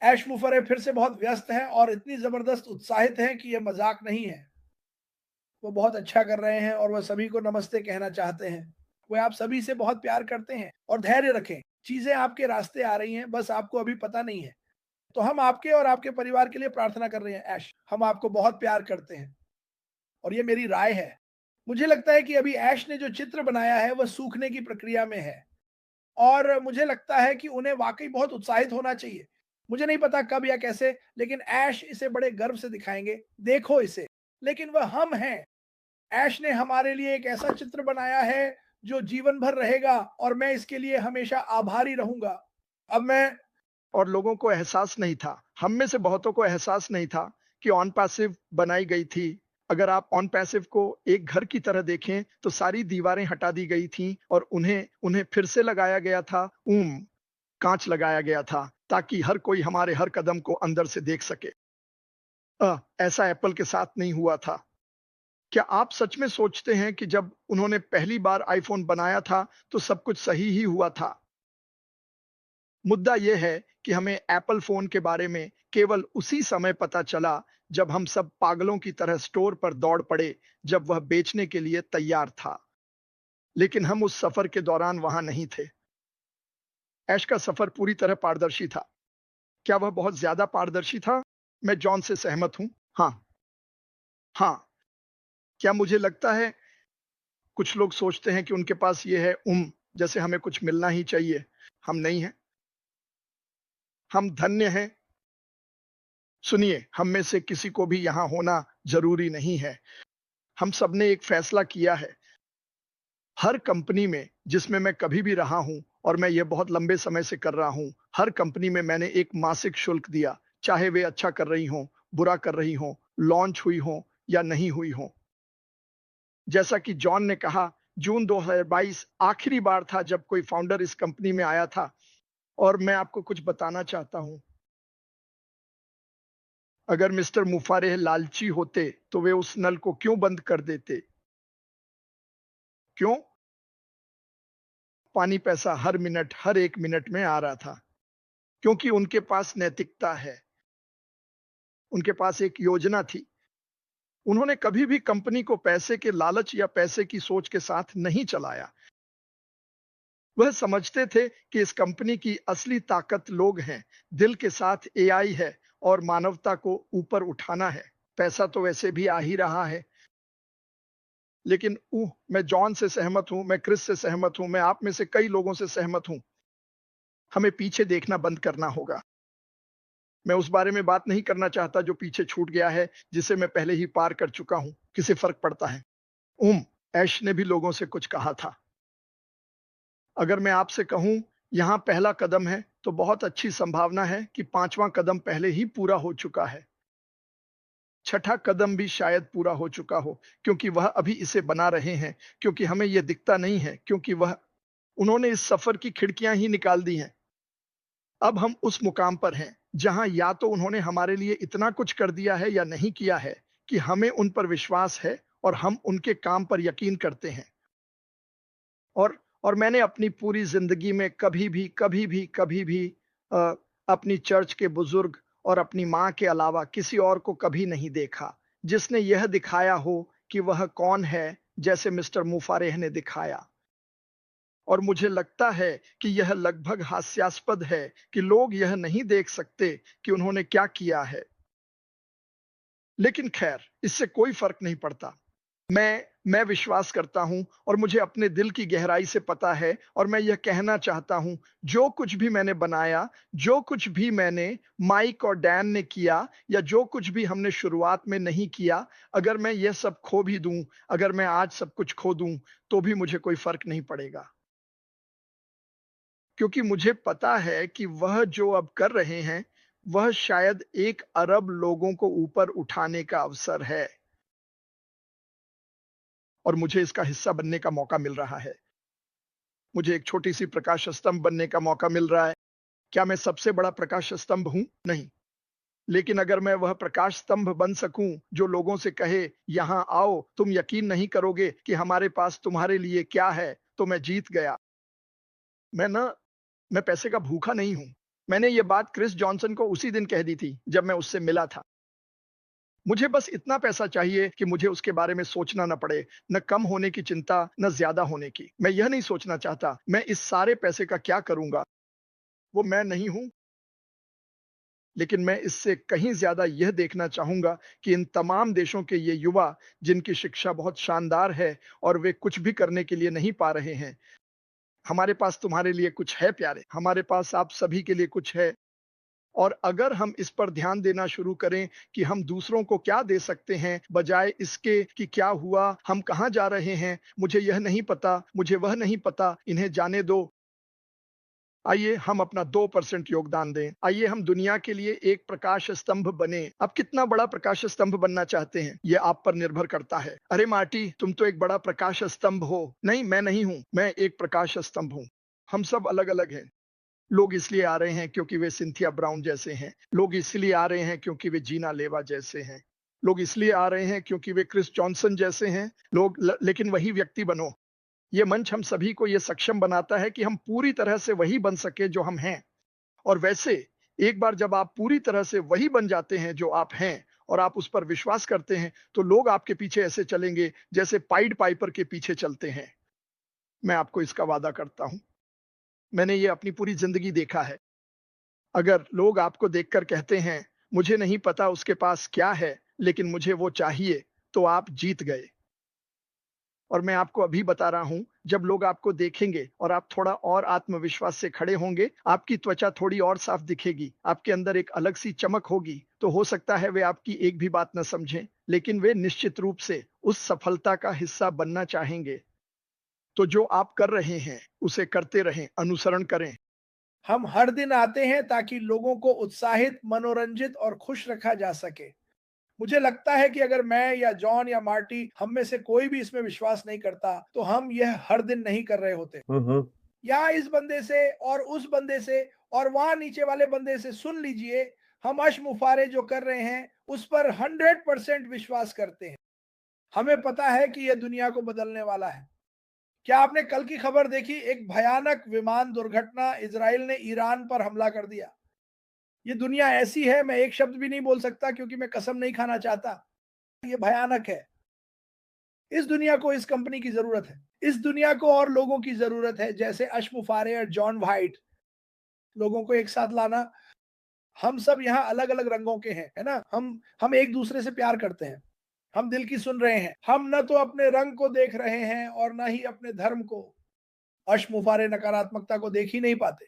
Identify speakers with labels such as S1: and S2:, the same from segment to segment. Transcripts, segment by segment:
S1: ऐश मुफर्रे फिर से बहुत व्यस्त हैं और इतनी ज़बरदस्त उत्साहित हैं कि ये मज़ाक नहीं है। वो बहुत अच्छा कर रहे हैं और वह सभी को नमस्ते कहना चाहते हैं। वे आप सभी से बहुत प्यार करते हैं और धैर्य रखें। चीज़ें आपके रास्ते आ रही हैं, बस आपको अभी पता नहीं है। तो हम आपके और आपके परिवार के लिए प्रार्थना कर रहे हैं ऐश। हम आपको बहुत प्यार करते हैं और ये मेरी राय है। मुझे लगता है कि अभी ऐश ने जो चित्र बनाया है, वह सूखने की प्रक्रिया में है और मुझे लगता है कि उन्हें वाक़ई बहुत उत्साहित होना चाहिए। मुझे नहीं पता कब या कैसे, लेकिन ऐश इसे बड़े गर्व से दिखाएँगे, देखो इसे। लेकिन वह हम हैं। ऐश ने हमारे लिए एक ऐसा चित्र बनाया है, जो जीवन भर रहेगा और मैं इसके लिए हमेशा आभारी रहूँगा। अब मैं
S2: और लोगों को एहसास नहीं था, हम में से बहुतों को एहसास नहीं था कि ऑन पैसिव बनाई गई थी। अगर आप ऑन पैसिव को एक घर की तरह देखें तो सारी दीवारें हटा दी गई थीं और उन्हें उन्हें फिर से लगाया गया था। कांच लगाया गया था ताकि हर कोई हमारे हर कदम को अंदर से देख सके। ऐसा एप्पल के साथ नहीं हुआ था। क्या आप सच में सोचते हैं कि जब उन्होंने पहली बार आईफोन बनाया था तो सब कुछ सही ही हुआ था? मुद्दा यह है कि हमें एप्पल फोन के बारे में केवल उसी समय पता चला जब हम सब पागलों की तरह स्टोर पर दौड़ पड़े जब वह बेचने के लिए तैयार था। लेकिन हम उस सफर के दौरान वहां नहीं थे। ऐश का सफर पूरी तरह पारदर्शी था। क्या वह बहुत ज्यादा पारदर्शी था? मैं जॉन से सहमत हूं। हाँ। हाँ। क्या मुझे लगता है कुछ लोग सोचते हैं कि उनके पास ये है जैसे हमें कुछ मिलना ही चाहिए। हम नहीं हैं। हम धन्य हैं। सुनिए, हम में से किसी को भी यहाँ होना जरूरी नहीं है। हम सबने एक फैसला किया है। हर कंपनी में जिसमें मैं कभी भी रहा हूं और मैं ये बहुत लंबे समय से कर रहा हूं, हर कंपनी में मैंने एक मासिक शुल्क दिया, चाहे वे अच्छा कर रही हों, बुरा कर रही हों, लॉन्च हुई हों या नहीं हुई हों। जैसा कि जॉन ने कहा, जून 2022 आखिरी बार था जब कोई फाउंडर इस कंपनी में आया था। और मैं आपको कुछ बताना चाहता हूं। अगर मिस्टर मुफारेह लालची होते तो वे उस नल को क्यों बंद कर देते? क्यों? पानी पैसा हर मिनट, हर एक मिनट में आ रहा था। क्योंकि उनके पास नैतिकता है। उनके पास एक योजना थी। उन्होंने कभी भी कंपनी को पैसे के लालच या पैसे की सोच के साथ नहीं चलाया। वह समझते थे कि इस कंपनी की असली ताकत लोग हैं, दिल के साथ एआई है और मानवता को ऊपर उठाना है। पैसा तो वैसे भी आ ही रहा है। लेकिन मैं जॉन से सहमत हूं, मैं क्रिस से सहमत हूं, मैं आप में से कई लोगों से सहमत हूं। हमें पीछे देखना बंद करना होगा। मैं उस बारे में बात नहीं करना चाहता जो पीछे छूट गया है, जिसे मैं पहले ही पार कर चुका हूं। किसे फर्क पड़ता है? उम, ऐश ने भी लोगों से कुछ कहा था। अगर मैं आपसे कहूं, यहाँ पहला कदम है, तो बहुत अच्छी संभावना है कि पांचवां कदम पहले ही पूरा हो चुका है। छठा कदम भी शायद पूरा हो चुका हो, क्योंकि वह अभी इसे बना रहे हैं, क्योंकि हमें यह दिखता नहीं है, क्योंकि वह उन्होंने इस सफर की खिड़कियां ही निकाल दी हैं। अब हम उस मुकाम पर हैं जहां या तो उन्होंने हमारे लिए इतना कुछ कर दिया है या नहीं किया है कि हमें उन पर विश्वास है और हम उनके काम पर यकीन करते हैं। और मैंने अपनी पूरी जिंदगी में कभी भी अ, अपनी चर्च के बुजुर्ग और अपनी माँ के अलावा किसी और को कभी नहीं देखा जिसने यह दिखाया हो कि वह कौन है, जैसे मिस्टर मुफारेह ने दिखाया। और मुझे लगता है कि यह लगभग हास्यास्पद है कि लोग यह नहीं देख सकते कि उन्होंने क्या किया है। लेकिन खैर, इससे कोई फर्क नहीं पड़ता। मैं विश्वास करता हूं और मुझे अपने दिल की गहराई से पता है और मैं यह कहना चाहता हूं, जो कुछ भी मैंने बनाया, जो कुछ भी मैंने माइक और डैन ने किया या जो कुछ भी हमने शुरुआत में नहीं किया, अगर मैं यह सब खो भी दूं, अगर मैं आज सब कुछ खो दूं, तो भी मुझे कोई फर्क नहीं पड़ेगा। क्योंकि मुझे पता है कि वह जो अब कर रहे हैं, वह शायद 1 अरब लोगों को ऊपर उठाने का अवसर है और मुझे इसका हिस्सा बनने का मौका मिल रहा है। मुझे एक छोटी-सी प्रकाश स्तंभ बनने का मौका मिल रहा है। क्या मैं सबसे बड़ा प्रकाश स्तंभ हूँ? नहीं। लेकिन अगर मैं वह प्रकाश स्तंभ बन सकूं जो लोगों से कहे, यहाँ आओ, तुम यकीन नहीं करोगे कि हमारे पास तुम्हारे लिए क्या है, तो मैं जीत गया। मैं ना मैं पैसे का भूखा नहीं हूँ। मैंने ये बात क्रिस जॉनसन को उसी दिन कह दी थी जब मैं उससे मिला था। मुझे बस इतना पैसा चाहिए कि मुझे उसके बारे में सोचना न पड़े, न कम होने की चिंता, न ज्यादा होने की। मैं यह नहीं सोचना चाहता मैं इस सारे पैसे का क्या करूंगा। वो मैं नहीं हूं, लेकिन मैं इससे कहीं ज्यादा यह देखना चाहूंगा कि इन तमाम देशों के ये युवा जिनकी शिक्षा बहुत शानदार है और वे कुछ भी करने के लिए नहीं पा रहे हैं, हमारे पास तुम्हारे लिए कुछ है प्यारे, हमारे पास आप सभी के लिए कुछ है। और अगर हम इस पर ध्यान देना शुरू करें कि हम दूसरों को क्या दे सकते हैं बजाय इसके कि क्या हुआ, हम कहाँ जा रहे हैं, मुझे यह नहीं पता, मुझे वह नहीं पता, इन्हें जाने दो। आइए हम अपना 2% योगदान दें। आइए हम दुनिया के लिए एक प्रकाश स्तंभ बने। अब कितना बड़ा प्रकाश स्तंभ बनना चाहते हैं यह आप पर निर्भर करता है। अरे मार्टी, तुम तो एक बड़ा प्रकाश स्तंभ हो। नहीं, मैं नहीं हूं, मैं एक प्रकाश स्तंभ हूं। हम सब अलग अलग हैं। लोग इसलिए आ रहे हैं क्योंकि वे सिंथिया ब्राउन जैसे हैं। लोग इसलिए आ रहे हैं क्योंकि वे जीना लेवा जैसे हैं। लोग इसलिए आ रहे हैं क्योंकि वे क्रिस जॉनसन जैसे हैं। लेकिन वही व्यक्ति बनो। ये मंच हम सभी को ये सक्षम बनाता है कि हम पूरी तरह से वही बन सके जो हम हैं। और वैसे एक बार जब आप पूरी तरह से वही बन जाते हैं जो आप हैं और आप उस पर विश्वास करते हैं, तो लोग आपके पीछे ऐसे चलेंगे जैसे पाइड पाइपर के पीछे चलते हैं। मैं आपको इसका वादा करता हूं। मैंने ये अपनी पूरी जिंदगी देखा है। अगर लोग आपको देखकर कहते हैं मुझे नहीं पता उसके पास क्या है लेकिन मुझे वो चाहिए, तो आप जीत गए। और मैं आपको अभी बता रहा हूं, जब लोग आपको देखेंगे और आप थोड़ा और आत्मविश्वास से खड़े होंगे, आपकी त्वचा थोड़ी और साफ दिखेगी, आपके अंदर एक अलग सी चमक होगी। तो हो सकता है वे आपकी एक भी बात न समझें, लेकिन वे निश्चित रूप से उस सफलता का हिस्सा बनना चाहेंगे। तो जो आप कर रहे हैं उसे करते रहें, अनुसरण करें।
S1: हम हर दिन आते हैं ताकि लोगों को उत्साहित, मनोरंजित और खुश रखा जा सके। मुझे लगता है कि अगर मैं या जॉन या मार्टी, हम में से कोई भी इसमें विश्वास नहीं करता, तो हम यह हर दिन नहीं कर रहे होते। या इस बंदे से और उस बंदे से और वहां नीचे वाले बंदे से सुन लीजिए, हम अशमुफारे जो कर रहे हैं उस पर 100% विश्वास करते हैं। हमें पता है कि यह दुनिया को बदलने वाला है। क्या आपने कल की खबर देखी? एक भयानक विमान दुर्घटना, इजराइल ने ईरान पर हमला कर दिया। ये दुनिया ऐसी है, मैं एक शब्द भी नहीं बोल सकता क्योंकि मैं कसम नहीं खाना चाहता। ये भयानक है। इस दुनिया को इस कंपनी की जरूरत है। इस दुनिया को और लोगों की जरूरत है जैसे अशमुफारे और जॉन वाइट। लोगों को एक साथ लाना। हम सब यहाँ अलग अलग रंगों के हैं, है ना? हम एक दूसरे से प्यार करते हैं। हम दिल की सुन रहे हैं। हम न तो अपने रंग को देख रहे हैं और ना ही अपने धर्म को। अशमुफारे नकारात्मकता को देख ही नहीं पाते।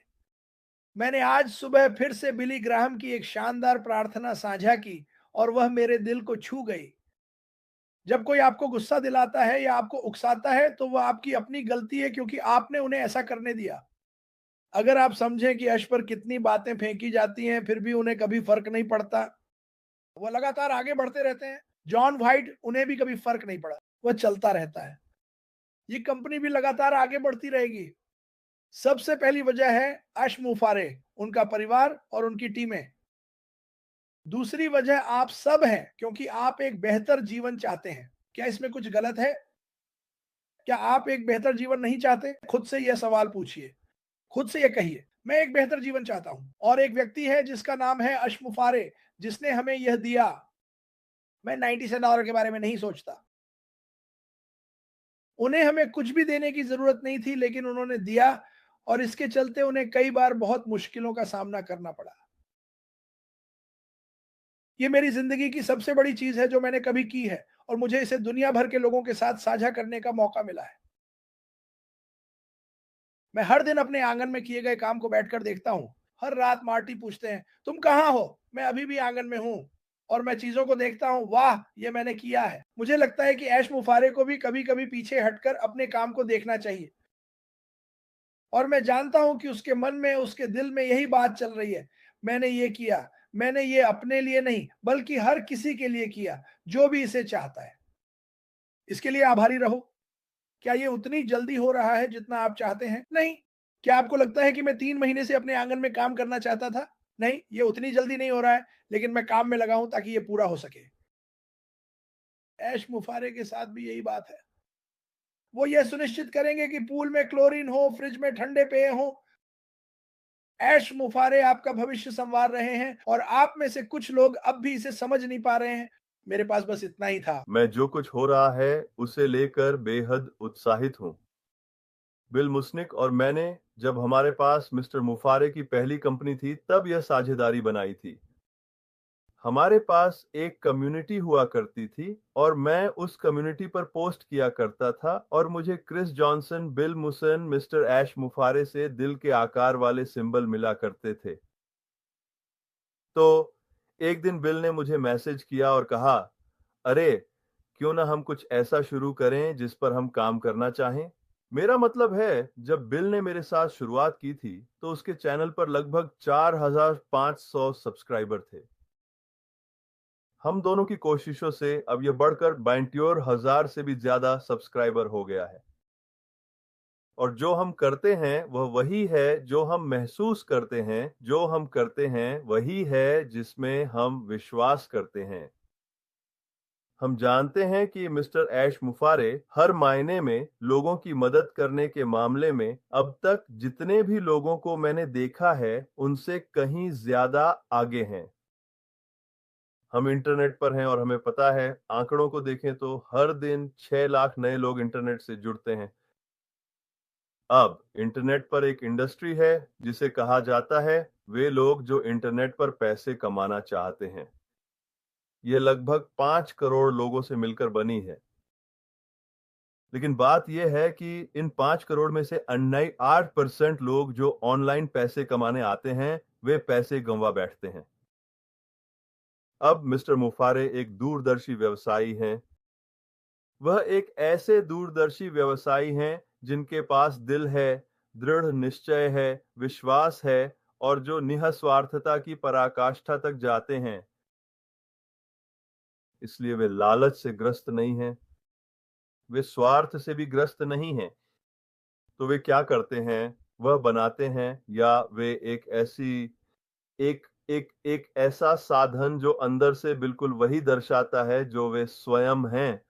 S1: मैंने आज सुबह फिर से बिली ग्राहम की एक शानदार प्रार्थना साझा की और वह मेरे दिल को छू गई। जब कोई आपको गुस्सा दिलाता है या आपको उकसाता है तो वह आपकी अपनी गलती है क्योंकि आपने उन्हें ऐसा करने दिया। अगर आप समझें कि यश पर कितनी बातें फेंकी जाती हैं फिर भी उन्हें कभी फर्क नहीं पड़ता, वह लगातार आगे बढ़ते रहते हैं। जॉन वाइट, उन्हें भी कभी फर्क नहीं पड़ा, वह चलता रहता है। ये कंपनी भी लगातार आगे बढ़ती रहेगी। सबसे पहली वजह है अश मुफारे, उनका परिवार और उनकी टीमें। दूसरी वजह आप सब हैं क्योंकि आप एक बेहतर जीवन चाहते हैं। क्या इसमें कुछ गलत है? क्या आप एक बेहतर जीवन नहीं चाहते? खुद से यह सवाल पूछिए। खुद से ये कहिए, मैं एक बेहतर जीवन चाहता हूं। और एक व्यक्ति है जिसका नाम है अशमुफारे, जिसने हमें यह दिया। मैं $97 के बारे में नहीं सोचता। उन्हें हमें कुछ भी देने की जरूरत नहीं थी लेकिन उन्होंने दिया और इसके चलते उन्हें कई बार बहुत मुश्किलों का सामना करना पड़ा। ये मेरी जिंदगी की सबसे बड़ी चीज है जो मैंने कभी की है और मुझे इसे दुनिया भर के लोगों के साथ साझा करने का मौका मिला है। मैं हर दिन अपने आंगन में किए गए काम को बैठकर देखता हूँ। हर रात मार्टी पूछते हैं, तुम कहाँ हो? मैं अभी भी आंगन में हूँ। और मैं चीजों को देखता हूँ, वाह ये मैंने किया है। मुझे लगता है कि ऐश मुफारे को भी कभी कभी पीछे हटकर अपने काम को देखना चाहिए। और मैं जानता हूँ कि उसके मन में, उसके दिल में यही बात चल रही है। मैंने ये किया, मैंने ये अपने लिए नहीं बल्कि हर किसी के लिए किया जो भी इसे चाहता है। इसके लिए आभारी रहो। क्या ये उतनी जल्दी हो रहा है जितना आप चाहते हैं? नहीं। क्या आपको लगता है कि मैं 3 महीने से अपने आंगन में काम करना चाहता था? नहीं, ये उतनी जल्दी नहीं हो रहा है, लेकिन मैं काम में लगा हूं ताकि ये पूरा हो सके। ऐश मुफारे के साथ भी यही बात है। वो ये सुनिश्चित करेंगे कि पूल में क्लोरीन हो, फ्रिज में ठंडे पेय हो। ऐश मुफारे आपका भविष्य संवार रहे हैं और आप में से कुछ लोग अब भी इसे समझ नहीं पा रहे हैं। मेरे पास बस इतना ही था।
S3: मैं जो कुछ हो रहा है उसे लेकर बेहद उत्साहित हूँ। बिल मुस्निक और मैंने जब हमारे पास मिस्टर मुफारे की पहली कंपनी थी तब यह साझेदारी बनाई थी। हमारे पास एक कम्युनिटी हुआ करती थी और मैं उस कम्युनिटी पर पोस्ट किया करता था और मुझे क्रिस जॉनसन, बिल मुसन, मिस्टर ऐश मुफारे से दिल के आकार वाले सिंबल मिला करते थे। तो एक दिन बिल ने मुझे मैसेज किया और कहा, अरे क्यों ना हम कुछ ऐसा शुरू करें जिस पर हम काम करना चाहें। मेरा मतलब है, जब बिल ने मेरे साथ शुरुआत की थी तो उसके चैनल पर लगभग 4500 सब्सक्राइबर थे। हम दोनों की कोशिशों से अब यह बढ़कर 72,000 से भी ज्यादा सब्सक्राइबर हो गया है। और जो हम करते हैं वह वही है जो हम महसूस करते हैं, जो हम करते हैं वही है जिसमें हम विश्वास करते हैं। हम जानते हैं कि मिस्टर ऐश मुफारे हर मायने में लोगों की मदद करने के मामले में अब तक जितने भी लोगों को मैंने देखा है उनसे कहीं ज्यादा आगे हैं। हम इंटरनेट पर हैं और हमें पता है, आंकड़ों को देखें तो हर दिन 6 लाख नए लोग इंटरनेट से जुड़ते हैं। अब इंटरनेट पर एक इंडस्ट्री है जिसे कहा जाता है वे लोग जो इंटरनेट पर पैसे कमाना चाहते हैं। यह लगभग 5 करोड़ लोगों से मिलकर बनी है। लेकिन बात यह है कि इन 5 करोड़ में से 8% लोग जो ऑनलाइन पैसे कमाने आते हैं वे पैसे गंवा बैठते हैं। अब मिस्टर मुफारे एक दूरदर्शी व्यवसायी हैं। वह एक ऐसे दूरदर्शी व्यवसायी हैं जिनके पास दिल है, दृढ़ निश्चय है, विश्वास है और जो निःस्वार्थता की पराकाष्ठा तक जाते हैं। इसलिए वे लालच से ग्रस्त नहीं हैं, वे स्वार्थ से भी ग्रस्त नहीं हैं। तो वे क्या करते हैं, वह बनाते हैं या वे एक ऐसी एक एक एक ऐसा साधन जो अंदर से बिल्कुल वही दर्शाता है जो वे स्वयं हैं।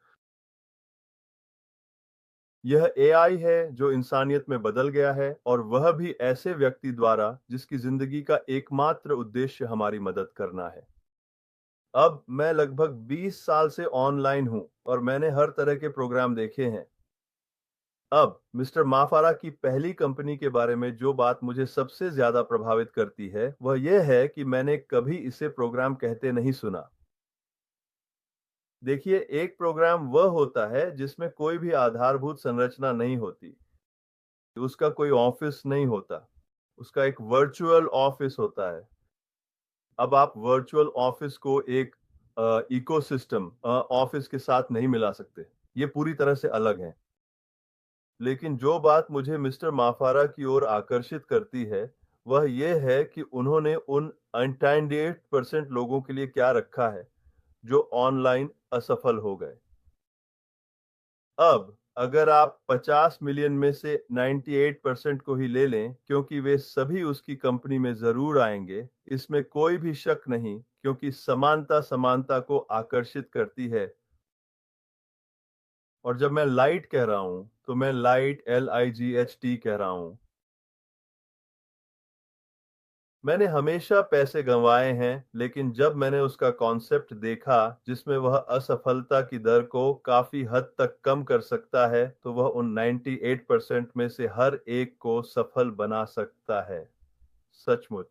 S3: यह एआई है जो इंसानियत में बदल गया है और वह भी ऐसे व्यक्ति द्वारा जिसकी जिंदगी का एकमात्र उद्देश्य हमारी मदद करना है। अब मैं लगभग 20 साल से ऑनलाइन हूं और मैंने हर तरह के प्रोग्राम देखे हैं। अब मिस्टर माफारा की पहली कंपनी के बारे में जो बात मुझे सबसे ज्यादा प्रभावित करती है वह यह है कि मैंने कभी इसे प्रोग्राम कहते नहीं सुना। देखिए, एक प्रोग्राम वह होता है जिसमें कोई भी आधारभूत संरचना नहीं होती, उसका कोई ऑफिस नहीं होता, उसका एक वर्चुअल ऑफिस होता है। अब आप वर्चुअल ऑफिस को एक इकोसिस्टम ऑफिस के साथ नहीं मिला सकते, ये पूरी तरह से अलग है। लेकिन जो बात मुझे मिस्टर माफारा की ओर आकर्षित करती है वह यह है कि उन्होंने उन 98% लोगों के लिए क्या रखा है जो ऑनलाइन असफल हो गए। अब अगर आप 50 मिलियन में से 98% को ही ले लें, क्योंकि वे सभी उसकी कंपनी में जरूर आएंगे, इसमें कोई भी शक नहीं, क्योंकि समानता समानता को आकर्षित करती है। और जब मैं लाइट कह रहा हूं तो मैं लाइट LIGHT कह रहा हूं। मैंने हमेशा पैसे गंवाए हैं, लेकिन जब मैंने उसका कॉन्सेप्ट देखा जिसमें वह असफलता की दर को काफी हद तक कम कर सकता है, तो वह उन 98% में से हर एक को सफल बना सकता है। सचमुच।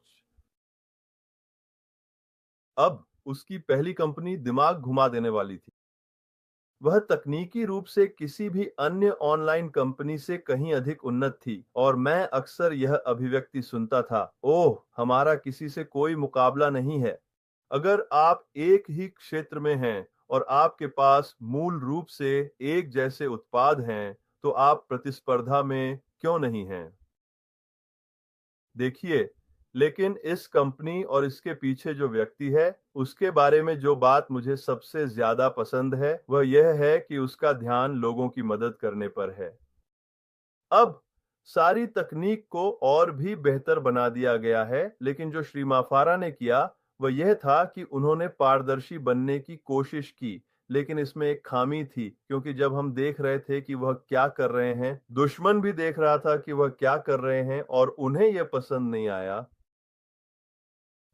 S3: अब उसकी पहली कंपनी दिमाग घुमा देने वाली थी। वह तकनीकी रूप से किसी भी अन्य ऑनलाइन कंपनी से कहीं अधिक उन्नत थी और मैं अक्सर यह अभिव्यक्ति सुनता था, ओह, हमारा किसी से कोई मुकाबला नहीं है। अगर आप एक ही क्षेत्र में हैं और आपके पास मूल रूप से एक जैसे उत्पाद हैं, तो आप प्रतिस्पर्धा में क्यों नहीं हैं? देखिए, लेकिन इस कंपनी और इसके पीछे जो व्यक्ति है उसके बारे में जो बात मुझे सबसे ज्यादा पसंद है वह यह है कि उसका ध्यान लोगों की मदद करने पर है। अब सारी तकनीक को और भी बेहतर बना दिया गया है, लेकिन जो श्री माफारा ने किया वह यह था कि उन्होंने पारदर्शी बनने की कोशिश की, लेकिन इसमें एक खामी थी, क्योंकि जब हम देख रहे थे कि वह क्या कर रहे हैं, दुश्मन भी देख रहा था कि वह क्या कर रहे हैं और उन्हें यह पसंद नहीं आया।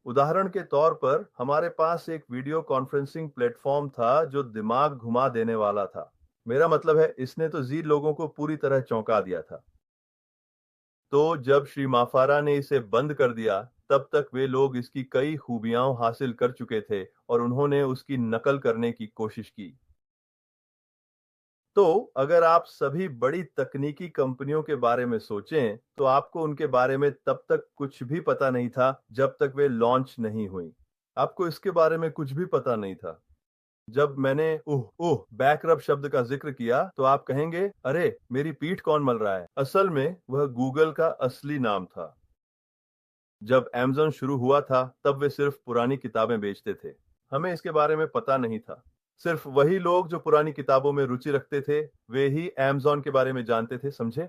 S3: उदाहरण के तौर पर हमारे पास एक वीडियो कॉन्फ्रेंसिंग प्लेटफॉर्म था जो दिमाग घुमा देने वाला था। मेरा मतलब है, इसने तो जी लोगों को पूरी तरह चौंका दिया था। तो जब श्री माफारा ने इसे बंद कर दिया, तब तक वे लोग इसकी कई खूबियां हासिल कर चुके थे और उन्होंने उसकी नकल करने की कोशिश की। तो अगर आप सभी बड़ी तकनीकी कंपनियों के बारे में सोचें, तो आपको उनके बारे में तब तक कुछ भी पता नहीं था जब तक वे लॉन्च नहीं हुई। आपको इसके बारे में कुछ भी पता नहीं था। जब मैंने बैकरप शब्द का जिक्र किया, तो आप कहेंगे, अरे मेरी पीठ कौन मल रहा है। असल में वह गूगल का असली नाम था। जब Amazon शुरू हुआ था, तब वे सिर्फ पुरानी किताबें बेचते थे। हमें इसके बारे में पता नहीं था। सिर्फ वही लोग जो पुरानी किताबों में रुचि रखते थे, वे ही Amazon के बारे में जानते थे, समझे?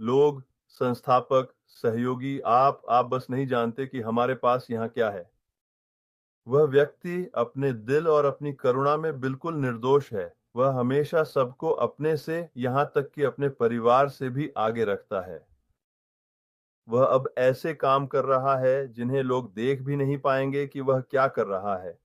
S3: लोग, संस्थापक, सहयोगी, आप बस नहीं जानते कि हमारे पास यहाँ क्या है। वह व्यक्ति अपने दिल और अपनी करुणा में बिल्कुल निर्दोष है। वह हमेशा सबको अपने से, यहाँ तक कि अपने परिवार से भी आगे रखता है। वह अब ऐसे काम कर रहा है जिन्हें लोग देख भी नहीं पाएंगे कि वह क्या कर रहा है।